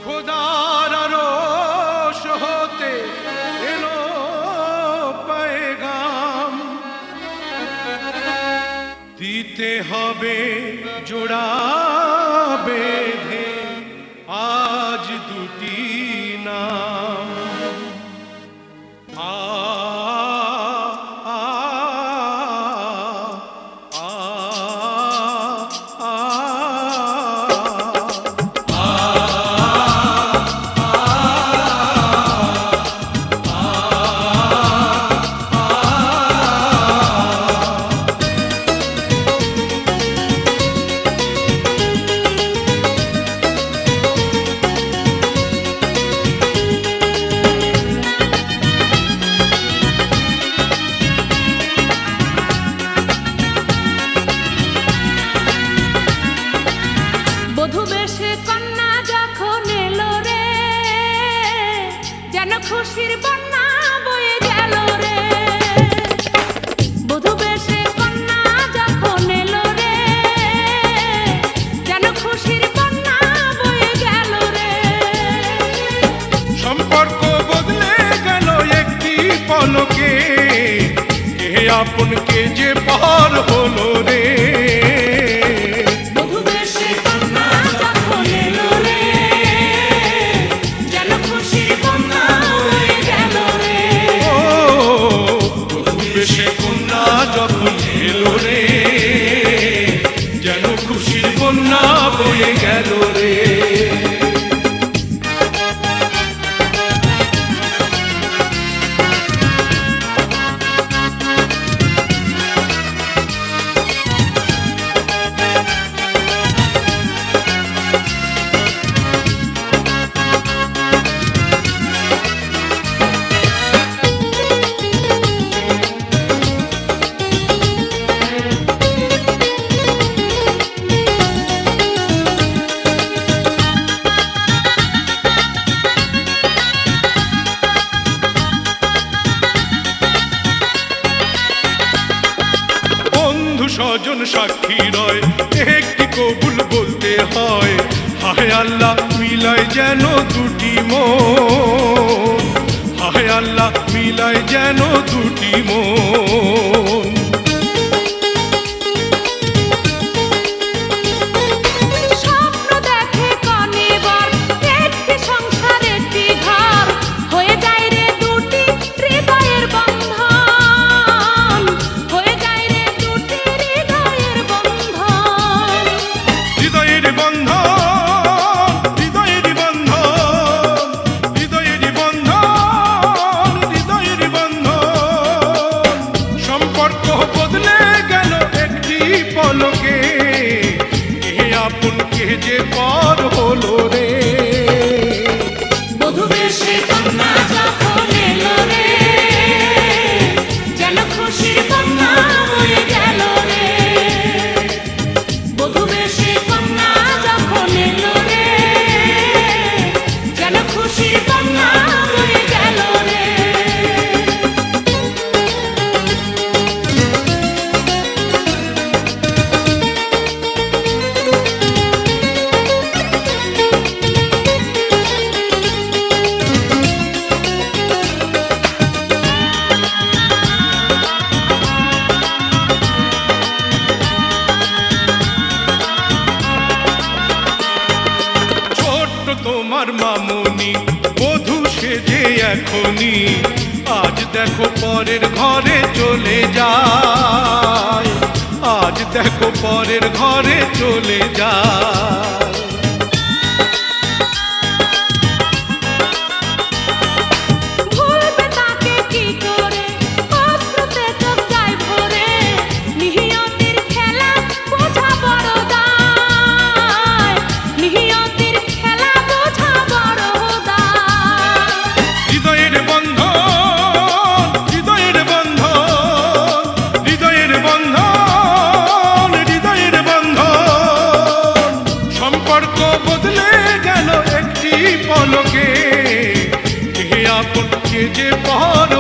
খোদার আরশ হতে এলো পেগাম, দিতে হবে জোড়া বেঁধে আজ দুটি নাম। খুশির বন্যা বয়ে গেল রে, বধূ বেশে কন্যা যখন এলো রে, যেন খুশির বন্যা বয়ে গেল রে। সম্পর্ক বদলে গেল একটি পলকে, কে আপন কে যে পর হলো রে। যখন এলো রে, যেন খুশির বন্যা বয়ে গেল রে। স্বজন সাক্ষী রয়, একটি কবুল বলতে হয়। হায় আল্লাহ মিলায় যেন দুটি মন, হায় আল্লাহ মিলায় যেন দুটি মন। যে পর হলো রে, বধূ বেশে কন্যা যখন এলো রে, যেন খুশির বন্যা বয়ে গেল রে। বধূ বেশে কন্যা যখন এলো রে, যেন খুশির বন্যা বয়ে গেল রে। তোমার মামুনি বধূ সেজে এখনি, আজ দেখো পরের ঘরে চলে যায়, আজ দেখো পরের ঘরে চলে যায়। পলকে কে আপন কে যে পর